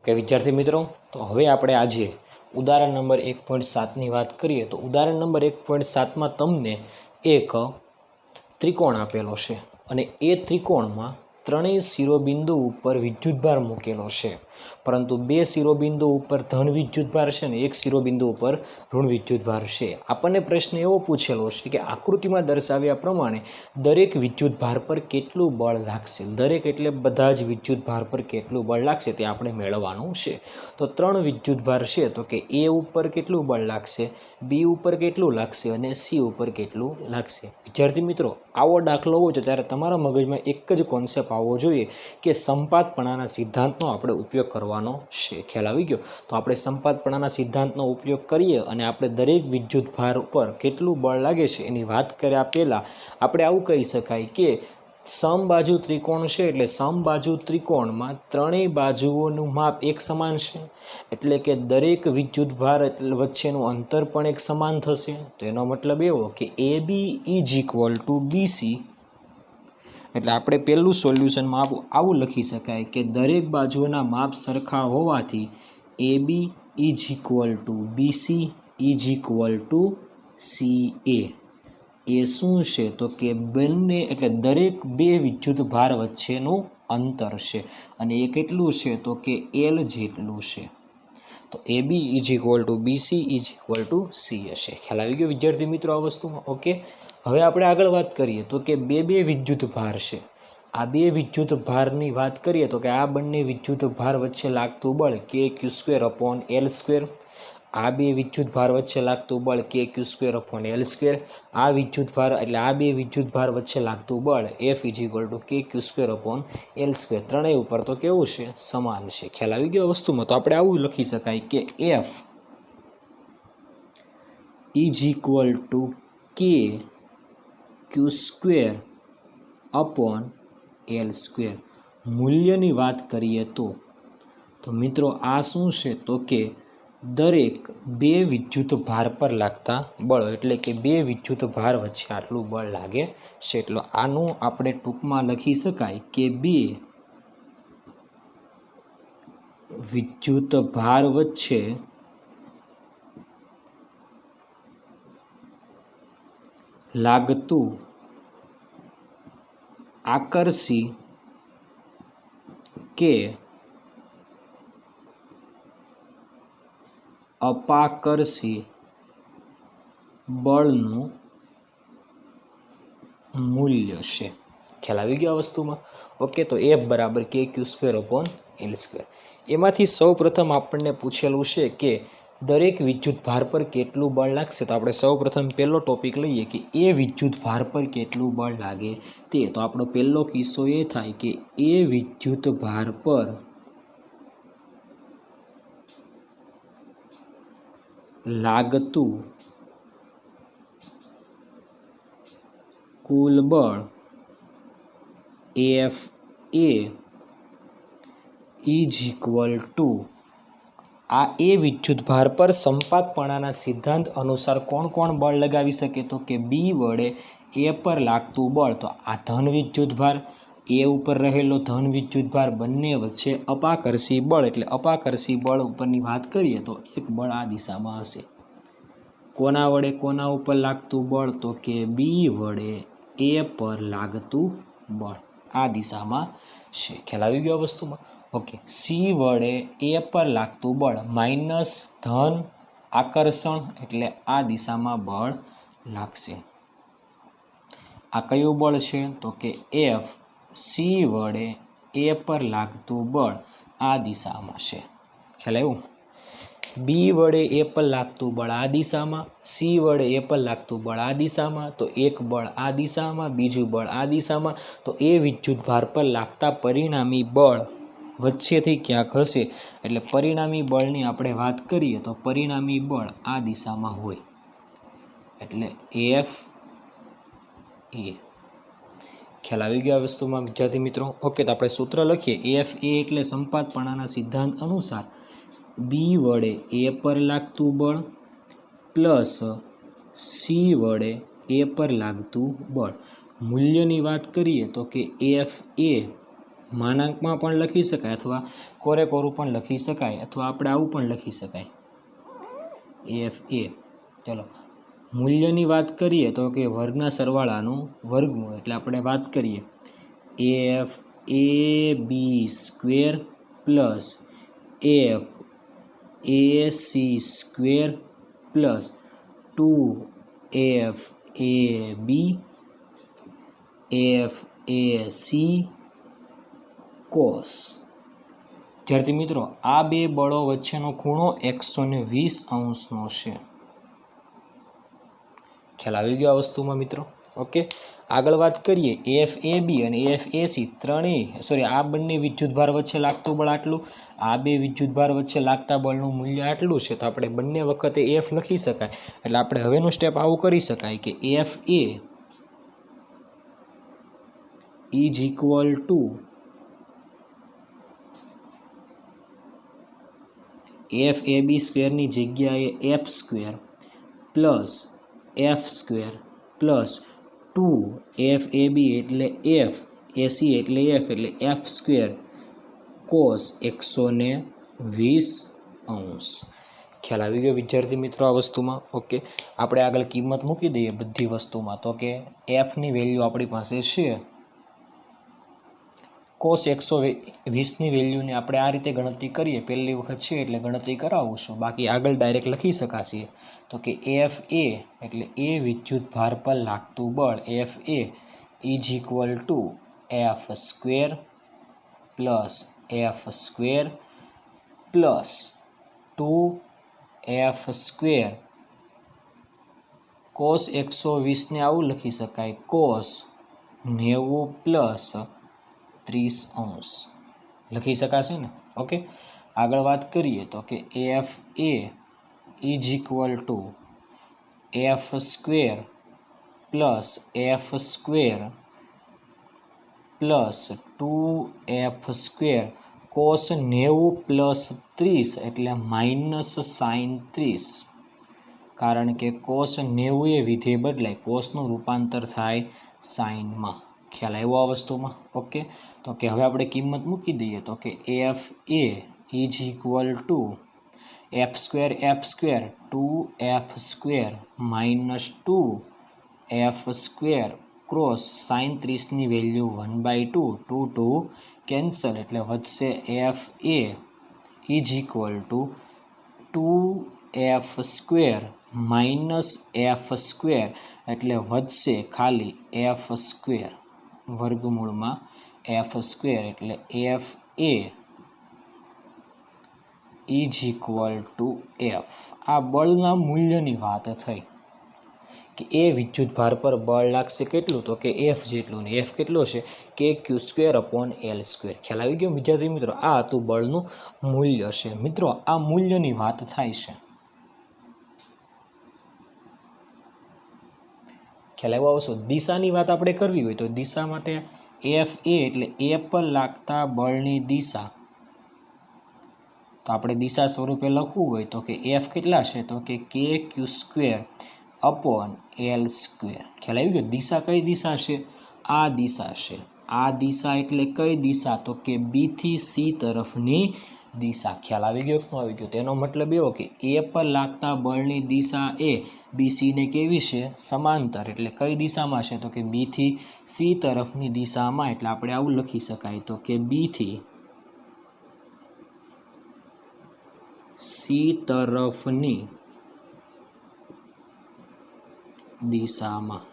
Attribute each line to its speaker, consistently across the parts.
Speaker 1: કે વિદ્યાર્થી મિત્રો, તો હવે આપણે આજે ઉદાહરણ નંબર 1.7ની વાત કરીએ તો ઉદાહરણ નંબર 1.7માં તમને એક ત્રિકોણ આપેલો છે અને એ ત્રિકોણમાં ત્રણેય શિરોબિંદુ ઉપર વિદ્યુતભાર મૂકેલો છે, પરંતુ બે શિરોબિંદુ ઉપર ધન વિદ્યુતભાર છે ને એક શિરોબિંદુ ઉપર ઋણ વિદ્યુતભાર છે. આપણને પ્રશ્ન એવો પૂછેલો છે કે આકૃતિમાં દર્શાવ્યા પ્રમાણે દરેક વિદ્યુતભાર પર કેટલું બળ લાગશે. દરેક એટલે બધા જ વિદ્યુતભાર પર કેટલું બળ લાગશે તે આપણે મેળવવાનું છે. તો ત્રણ વિદ્યુતભાર છે તો કે એ ઉપર કેટલું બળ લાગશે, બી ઉપર કેટલું લાગશે અને સી ઉપર કેટલું લાગશે. વિદ્યાર્થી મિત્રો, આવો દાખલો હોય તો ત્યારે તમારા મગજમાં એક જ કોન્સેપ્ટ આવવો જોઈએ કે સંપાતપણાના સિદ્ધાંતનો આપણે ઉપયોગ કરવાનો છે. ખ્યાલ આવી ગયો? તો આપણે સંપાતપણાના સિદ્ધાંતનો ઉપયોગ કરીએ અને આપણે દરેક વિદ્યુતભાર ઉપર કેટલું બળ લાગે છે એની વાત કર્યા પહેલાં આપણે આવું કહી શકાય કે સમબાજુ ત્રિકોણ છે, એટલે સમબાજુ ત્રિકોણમાં ત્રણેય બાજુઓનું માપ એક સમાન છે, એટલે કે દરેક વિદ્યુતભાર વચ્ચેનું અંતર પણ એક સમાન થશે. તો એનો મતલબ એવો કે A B is equal to BC, એટલે આપણે પહેલું સોલ્યુશનમાં આવું લખી શકાય કે દરેક બાજુઓના માપ સરખા હોવાથી A B is equal to BC is equal to C A. એ શું છે તો કે બંને એટલે દરેક બે વિદ્યુતભાર વચ્ચેનું અંતર છે અને એ કેટલું છે તો કે એલ જેટલું છે. તો A B is equal to BC is equal to C હશે. ખ્યાલ આવી ગયો વિદ્યાર્થી મિત્રો આ વસ્તુમાં? ઓકે, હવે આપણે આગળ વાત કરીએ તો કે બે વિદ્યુતભાર છે. આ બે વિદ્યુતભારની વાત કરીએ તો કે આ બંને વિદ્યુતભાર વચ્ચે લાગતું બળ કે Q square upon L square. આ બે વિદ્યુતભાર વચ્ચે લાગતું બળ કે Q square upon L square. આ વિદ્યુતભાર એટલે આ બે વિદ્યુતભાર વચ્ચે લાગતું બળ એફ ઇઝ ઇક્વલ ટુ કે Q square upon L square. ત્રણેય ઉપર તો કેવું છે? સમાન છે. ખ્યાલ આવી ગયો વસ્તુમાં? તો આપણે આવું લખી શકાય કે એફ ઇઝ ઇક્વલ ટુ કે Q square upon L square. મૂલ્યની વાત કરીએ તો મિત્રો આ શું છે તો કે દરેક બે વિદ્યુતભાર પર લાગતા બળ, એટલે કે બે વિદ્યુતભાર વચ્ચે આટલું બળ લાગે છે. એટલે આનું આપણે ટૂંકમાં લખી શકાય કે બે વિદ્યુતભાર વચ્ચે લાગતું આકર્ષી કે અપાકર્ષી બળનું મૂલ્ય છે. ખ્યાલ આવી ગયો આ વસ્તુમાં? ઓકે, તો એફ બરાબર કે Q square upon L square. એમાંથી સૌ પ્રથમ આપણને પૂછેલું છે કે દરેક વિદ્યુતભાર પર કેટલું બળ લાગશે. તો આપણે સૌ પ્રથમ પહેલો ટોપિક લઈએ કે એ વિદ્યુતભાર પર કેટલું બળ લાગે તે. તો આપણો પહેલો કિસ્સો એ થાય કે એ વિદ્યુતભાર પર લાગતું કુલ બળ F A is equal two આ એ વિદ્યુતભાર પર સંપાતપણાના સિદ્ધાંત અનુસાર કોણ બળ લગાવી શકે તો કે બી વડે એ પર લાગતું બળ. તો આ ધન વિદ્યુતભાર, એ ઉપર રહેલો ધન વિદ્યુતભાર, બંને વચ્ચે અપાકર્ષી બળ, એટલે અપાકર્ષી બળ ઉપરની વાત કરીએ તો એક બળ આ દિશામાં હશે. કોના વડે કોના ઉપર લાગતું બળ તો કે બી વડે એ પર લાગતું બળ આ દિશામાં છે. ખ્યાલ આવી ગયો વસ્તુમાં? ઓકે, સી વડે એ પર લાગતું બળ માઇનસ ધન આકર્ષણ, એટલે આ દિશામાં બળ લાગશે. આ કયું બળ છે તો કે એફ સી વડે એ પર લાગતું બળ આ દિશામાં છે. ખ્યાલ આવ્યું? બી વડે એ પર લાગતું બળ આ દિશામાં, સી વડે એ પર લાગતું બળ આ દિશામાં. તો એક બળ આ દિશામાં, બીજું બળ આ દિશામાં. તો એ વિદ્યુતભાર પર લાગતા પરિણામી બળ વચ્ચેથી ક્યાંક હશે. એટલે પરિણામી બળની આપણે વાત કરીએ તો પરિણામી બળ આ દિશામાં હોય, એટલે એફ એ. ખ્યાલ આવી ગયો આ વસ્તુમાં વિદ્યાર્થી મિત્રો? ઓકે, તો આપણે સૂત્ર લખીએ. એફ એ એટલે સંપાતપણાના સિદ્ધાંત અનુસાર બી વડે એ પર લાગતું બળ પ્લસ સી વડે એ પર લાગતું બળ. મૂલ્યની વાત કરીએ તો કે એફ એ માનાંકમાં પણ લખી શકાય અથવા કોરે કોરું પણ લખી શકાય અથવા આપણે આવું પણ લખી શકાય એફ એ. ચલો મૂલ્યની વાત કરીએ તો કે વર્ગના સરવાળાનું વર્ગમૂળ એટલે આપણે વાત કરીએ F A B square plus F A C square plus 2 FAB FAC cos. વિદ્યાર્થી મિત્રો આ બે બળો વચ્ચેનો ખૂણો 120 છે. ખ્યાલ આવી ગયો આ વસ્તુમાં મિત્રો? ઓકે, આગળ વાત કરીએ FAB અને FAC ત્રણેય આ બંને વિદ્યુતભાર વચ્ચે લાગતું બળ આટલું, આ બે વિદ્યુતભાર વચ્ચે લાગતા બળનું મૂલ્ય આટલું છે. તો આપણે બંને વખતે F લખી શકાય. એટલે આપણે હવેનું સ્ટેપ આવું કરી શકાય કે FA is equal two FAB સ્ક્વેરની જગ્યાએ F square plus F square plus 2 FAB એટલે F, AC એટલે F એટલે F સ્ક્વેર કોસ 120. ખ્યાલ આવી ગયો વિદ્યાર્થી મિત્રો આ વસ્તુમાં? ઓકે, આપણે આગળ કિંમત મૂકી દઈએ બધી વસ્તુમાં. તો કે Fની વેલ્યુ આપણી પાસે છે કોસ 120ની વેલ્યુને આપણે આ રીતે ગણતરી કરીએ. પહેલી વખત છે એટલે ગણતરી કરાવું છું, બાકી આગળ ડાયરેક્ટ લખી શકાશે. તો કે એફ એ એટલે એ વિદ્યુત ભાર પર લાગતું બળ F A is equal to F square plus F square plus 2F square cos 120ને આવું લખી શકાય કોસ 90 પ્લસ 30 લખી શકાશે ને? ઓકે, આગળ વાત કરીએ તો કે F A is equal to F square plus F square plus 2F square cos 90 plus 30 એટલે માઇનસ સાઇન 30. કારણ કે કોસ 90 એ વિધેય બદલાય, કોસનું રૂપાંતર થાય સાઇનમાં. ખ્યાલ આવ્યો આ વસ્તુમાં? ઓકે, તો કે હવે આપણે કિંમત મૂકી દઈએ. તો કે F A is equal to F square 2F square minus 2F square cross sine 30ની વેલ્યુ 1/2 2 કેન્સલ એટલે વધશે F A is equal to 2F square minus F square એટલે વધશે ખાલી એફ સ્ક્વેર વર્ગમૂળમાં એફ સ્ક્વેર એટલે F A is equal to F. આ બળના મૂલ્યની વાત થઈ કે એ વિદ્યુત ભાર પર બળ લાગશે કેટલું? તો કે એફ જેટલું. ને એફ કેટલો છે? KQ²/L². ખ્યાલ આવી ગયો વિદ્યાર્થી મિત્રો? આ હતું બળનું મૂલ્ય છે. મિત્રો આ મૂલ્યની વાત થાય છે. ખ્યાલ આવ્યો આવશો? દિશાની વાત આપણે કરવી હોય તો દિશા માટે એફ એ એટલે એ પર લાગતા બળની દિશા. તો આપણે દિશા સ્વરૂપે લખવું હોય તો કે એફ કેટલા છે? તો કે KQ²/L². ખ્યાલ આવી ગયો? દિશા કઈ દિશા છે? આ દિશા છે. આ દિશા એટલે કઈ દિશા? તો કે બી થી સી તરફની દિશા. ખ્યાલ આવી ગયો? ન આવી ગયો? તેનો મતલબ એવો કે એ પર લાગતા બળની દિશા એ BCને કેવી છે? સમાંતર. એટલે કઈ દિશામાં છે? તો કે બી થી સી તરફની દિશામાં. એટલે આપણે આવું લખી શકાય તો કે બી થી સી તરફની દિશામાં.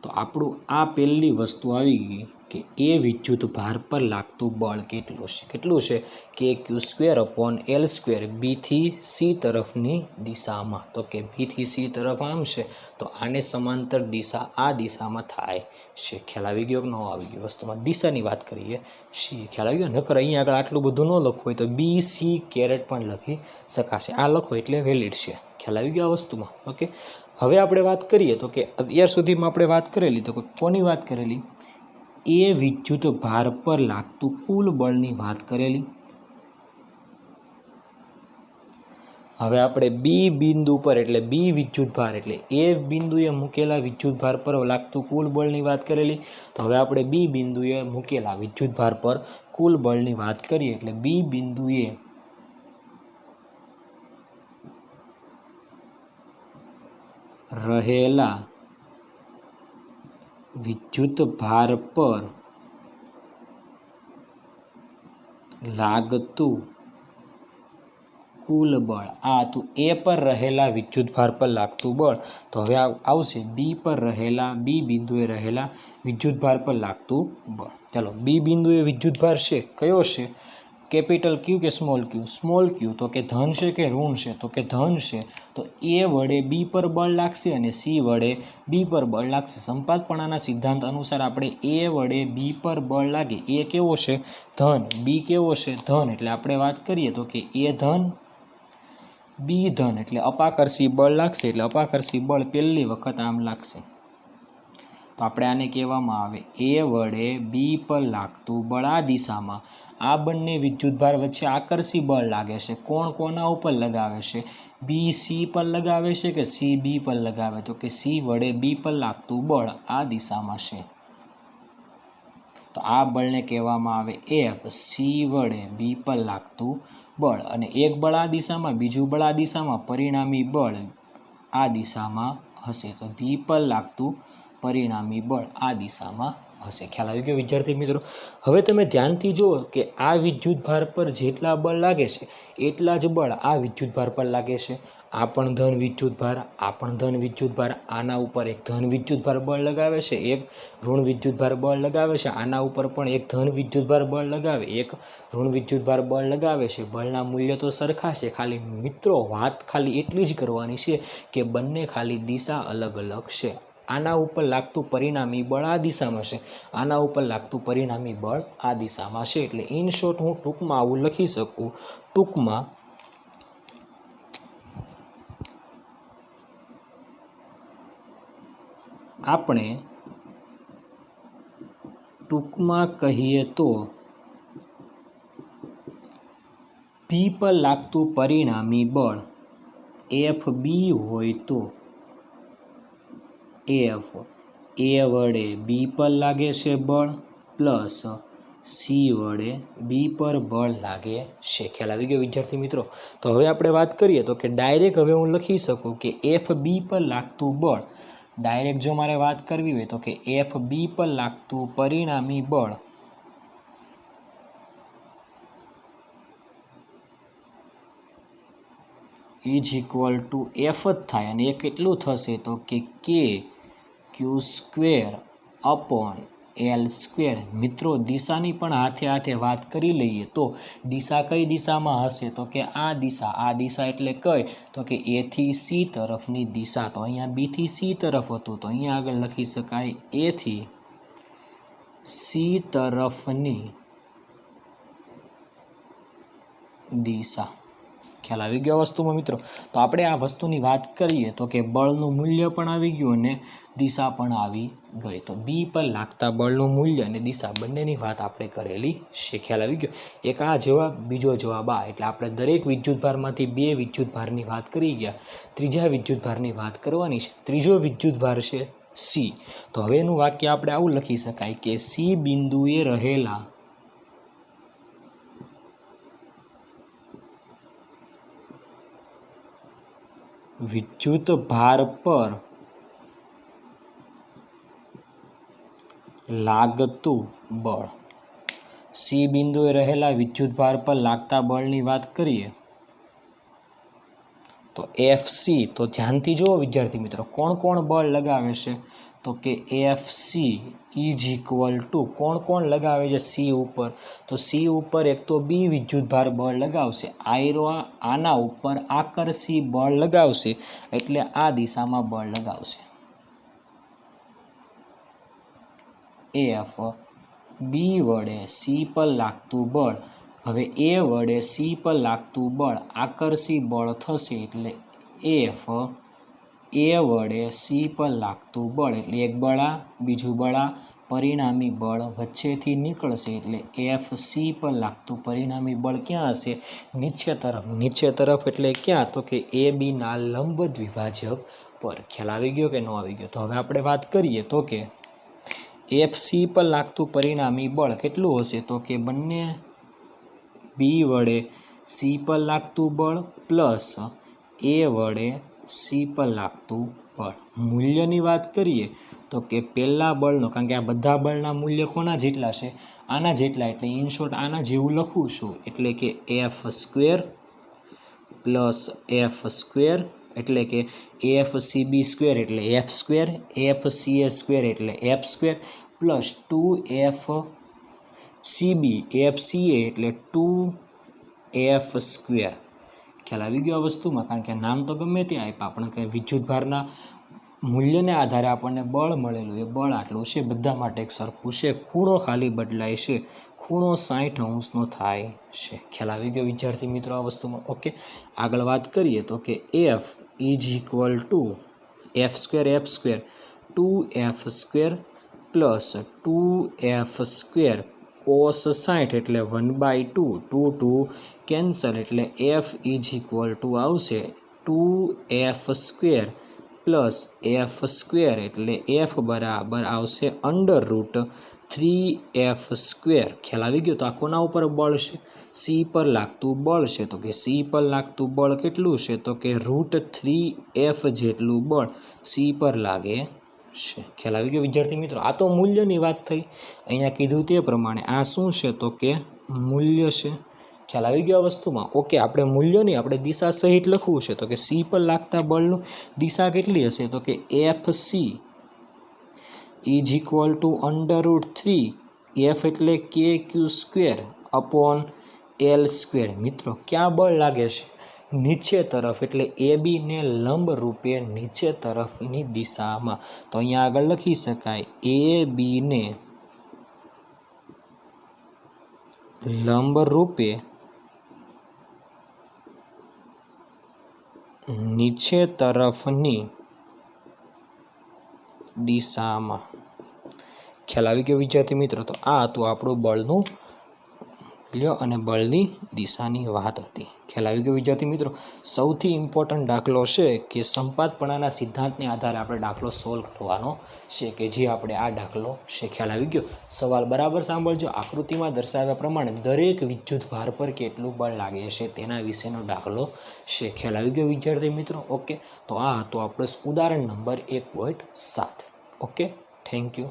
Speaker 1: તો આપણું આ પહેલી વસ્તુ આવી ગઈ કે એ વિદ્યુત ભાર પર લાગતું બળ કેટલું છે? કેટલું છે? KQ²/L² બી થી સી તરફની દિશામાં. તો કે બી થી સી તરફ આમ છે તો આને સમાંતર દિશા આ દિશામાં થાય છે. ખ્યાલ આવી ગયો કે ન આવી ગયો? વસ્તુમાં દિશાની વાત કરીએ છીએ. ખ્યાલ આવી ગયો? નકર અહીંયા આગળ આટલું બધું ન લખવું હોય તો BC કેરેટ પણ લખી શકાશે. આ લખો એટલે વેલિડ છે. ખ્યાલ આવી ગયો આ વસ્તુમાં? ઓકે, હવે આપણે વાત કરીએ તો કે અત્યાર સુધીમાં આપણે વાત કરેલી તો કોની વાત કરેલી? એ વિદ્યુત ભાર પર લાગતું કુલ બળની વાત કરેલી. હવે આપણે બી બિંદુ પર એટલે બી વિદ્યુતભાર એટલે એ બિંદુએ મૂકેલા વિદ્યુતભાર પર લાગતું કુલ બળની વાત કરેલી. તો હવે આપણે બી બિંદુએ મૂકેલા વિદ્યુતભાર પર કુલ બળની વાત કરીએ એટલે બી બિંદુએ રહેલા વિદ્યુતભાર પર લાગતું કુલ બળ. આ હતું એ પર રહેલા વિદ્યુતભાર પર લાગતું બળ. તો હવે આવશે બી પર રહેલા બી બિંદુએ રહેલા વિદ્યુતભાર પર લાગતું બળ. ચાલો બી બિંદુએ વિદ્યુતભાર છે કયો છે? કેપિટલ ક્યુ કે સ્મોલ ક્યુ? સ્મોલ ક્યુ. તો કે ધન છે કે ઋણ છે? તો કે ધન છે. તો એ વડે બી પર બળ લાગશે અને સી વડે બી પર બળ લાગશે. સંપાતપણાના સિદ્ધાંત અનુસાર આપણે એ વડે બી પર બળ લાગે. એ કેવો છે? ધન. બી કેવો છે? ધન. એટલે આપણે વાત કરીએ તો કે એ ધન બી ધન એટલે અપાકર્ષી બળ લાગશે. એટલે અપાકર્ષી બળ પહેલી વખત આમ લાગશે. તો આપણે આને કહેવામાં આવે એ વડે બી પર લાગતું બળ આ દિશામાં. આ બંને વિદ્યુતભાર વચ્ચે આકર્ષી બળ લાગે છે. કોણ કોના ઉપર લગાવે છે? બી સી પર લગાવે છે કે સી બી પર લગાવે? તો કે સી વડે બી પર લાગતું બળ આ દિશામાં છે. તો આ બળને કહેવામાં આવે એફ. સી વડે બી પર લાગતું બળ. અને એક બળ આ દિશામાં, બીજું બળ આ દિશામાં, પરિણામી બળ આ દિશામાં હશે. તો બી પર લાગતું પરિણામી બળ આ દિશામાં હશે. ખ્યાલ આવી ગયો વિદ્યાર્થી મિત્રો? હવે તમે ધ્યાનથી જુઓ કે આ વિદ્યુતભાર પર જેટલા બળ લાગે છે એટલા જ બળ આ વિદ્યુતભાર પર લાગે છે. આ પણ ધન વિદ્યુતભાર, આ પણ ધન વિદ્યુતભાર. આના ઉપર એક ધન વિદ્યુતભાર બળ લગાવે છે, એક ઋણ વિદ્યુતભાર બળ લગાવે છે. આના ઉપર પણ એક ધન વિદ્યુતભાર બળ લગાવે, એક ઋણ વિદ્યુતભાર બળ લગાવે છે. બળના મૂલ્ય તો સરખા છે, ખાલી મિત્રો વાત ખાલી એટલી જ કરવાની છે કે બંને ખાલી દિશા અલગ અલગ છે. આના ઉપર લાગતું પરિણામી બળ આ દિશામાં છે, આના ઉપર લાગતું પરિણામી બળ આ દિશામાં છે. એટલે ઇન શોર્ટ હું ટૂંકમાં આવું લખી શકું. ટૂંકમાં આપણે કહીએ તો બી પર લાગતું પરિણામી બળ એફ બી હોય તો એફ એ વડે બી પર લાગે છે બળ પ્લસ સી વડે બી પર બળ લાગે છે. ખ્યાલ આવી ગયો વિદ્યાર્થી મિત્રો? તો હવે આપણે વાત કરીએ તો કે ડાયરેક્ટ હવે હું લખી શકું કે એફ બી પર લાગતું બળ. ડાયરેક્ટ જો મારે વાત કરવી હોય તો કે એફ બી પર લાગતું પરિણામી બળ ઇઝ ઇક્વલ ટુ એફ જ થાય. અને એ કેટલું થશે તો કે કે Q square upon L square. મિત્રો દિશાની પણ હાથે હાથે વાત કરી લઈએ તો દિશા કઈ દિશામાં હશે તો કે આ દિશા. આ દિશા એટલે કઈ તો કે એ થી સી તરફની દિશા. તો અહીંયા બી થી સી તરફ હતું તો અહીંયા આગળ લખી શકાય એ થી સી તરફની દિશા. ખ્યાલ આવી ગયો વસ્તુમાં મિત્રો? તો આપણે આ વસ્તુની વાત કરીએ તો કે બળનું મૂલ્ય પણ આવી ગયું અને દિશા પણ આવી ગઈ. તો બી પર લાગતા બળનું મૂલ્ય અને દિશા બંનેની વાત આપણે કરેલી છે. ખ્યાલ આવી ગયો? એક આ જવાબ, બીજો જવાબ આ. એટલે આપણે દરેક વિદ્યુતભારમાંથી બે વિદ્યુતભારની વાત કરી ગયા. ત્રીજા વિદ્યુતભારની વાત કરવાની છે. ત્રીજો વિદ્યુતભાર છે સી. તો હવે એનું વાક્ય આપણે આવું લખી શકાય કે સી બિંદુએ રહેલા વિદ્યુતભાર પર લાગતું બળ. સી બિંદુએ રહેલા વિદ્યુતભાર પર લાગતા બળની વાત કરીએ તો એફ સી. તો ધ્યાનથી જુઓ વિદ્યાર્થી મિત્રો, કોણ કોણ બળ લગાવે છે તો કે F she is equal two કોણ કોણ લગાવે છે સી ઉપર તો સી ઉપર એક તો બી વિદ્યુતભાર બળ લગાવશે, આના ઉપર આકર્ષી બળ લગાવશે એટલે આ દિશામાં બળ લગાવશે. એફ બી વડે સી પર લાગતું બળ. હવે એ વડે સી પર લાગતું બળ આકર્ષી બળ થશે એટલે એફ એ વડે સી પર લાગતું બળ એટલે એક બળા, બીજું બળા, પરિણામી બળ વચ્ચેથી નીકળશે એટલે FC પર લાગતું પરિણામી બળ ક્યાં હશે? નીચે તરફ એટલે ક્યાં? તો કે ABના લંબ દ્વિભાજક પર. ખ્યાલ આવી ગયો કે ન આવી ગયો? તો હવે આપણે વાત કરીએ તો કે FC પર લાગતું પરિણામી બળ કેટલું હશે? તો કે બંને B વડે C પર લાગતું બળ પ્લસ A વડે C પર લાગતું બળ. મૂલ્યની વાત કરીએ તો કે પહેલા બળનો, કારણ કે આ બધા બળના મૂલ્ય કોના જેટલા છે? આના જેટલા. એટલે ઇન શોર્ટ આના જેવું લખું છું, એટલે કે F² પ્લસ F² એટલે કે FCB² એટલે F² FCA² એટલે F² પ્લસ 2FCB FCA એટલે 2F². ખ્યાલ આવી ગયો આ વસ્તુમાં? કારણ કે નામ તો ગમે તે આપ્યા, આપણે કંઈ વિદ્યુતભારના મૂલ્યને આધારે આપણને બળ મળેલું, એ બળ આટલું છે, બધા માટે એક સરખું છે. ખૂણો ખાલી બદલાય છે, ખૂણો 60° થાય છે. ખ્યાલ આવી ગયો વિદ્યાર્થી મિત્રો આ વસ્તુમાં? ઓકે, આગળ વાત કરીએ તો કે F is equal two F² 2F² plus 2F² cos 60 એટલે 1/2 2 કેન્સલ એટલે F ઇઝ ઇક્વલ ટુ આવશે 2F² પ્લસ F² એટલે F બરાબર આવશે √3F². ખ્યાલ આવી ગયો? તો આ કોના ઉપર બળ છે? C પર લાગતું બળ છે. તો કે C પર લાગતું બળ કેટલું છે? તો કે √3F જેટલું બળ C પર લાગે છે. ખ્યાલ આવી ગયો વિદ્યાર્થી મિત્રો? આ તો મૂલ્યની વાત થઈ. અહીંયા કીધું તે પ્રમાણે આ શું છે? તો કે મૂલ્ય છે. ખ્યાલ આવી ગયો આ વસ્તુમાં? ઓકે, આપણે મૂલ્યની આપણે દિશા સહિત લખવું છે. તો કે C પર લાગતા બળનું દિશા કેટલી હશે? તો કે FC is equal two √3F એટલે KQ² અપોન L². મિત્રો ક્યાં બળ લાગે છે? નીચે તરફ એટલે AB ને લંબ રૂપે નીચે તરફની દિશામાં. તો અહીંયા આગળ લખી શકાય AB ને લંબ રૂપે નીચે તરફની દિશામાં. ખ્યાલ આવી ગયો વિદ્યાર્થી મિત્રો? તો આ હતું આપણું બળનું મૂલ્ય અને બળની દિશાની વાત હતી. ખ્યાલ આવી ગયો વિદ્યાર્થી મિત્રો? સૌથી ઇમ્પોર્ટન્ટ દાખલો છે કે સંપાતપણાના સિદ્ધાંતને આધારે આપણે દાખલો સોલ્વ કરવાનો છે, કે જે આપણે આ દાખલો છે. ખ્યાલ આવી ગયો? સવાલ બરાબર સાંભળજો. આકૃતિમાં દર્શાવ્યા પ્રમાણે દરેક વિદ્યુત ભાર પર કેટલું બળ લાગે છે તેના વિશેનો દાખલો છે. ખ્યાલ આવી ગયો વિદ્યાર્થી મિત્રો? ઓકે, તો આ હતો આપણો ઉદાહરણ નંબર 1.7. Okay, thank you.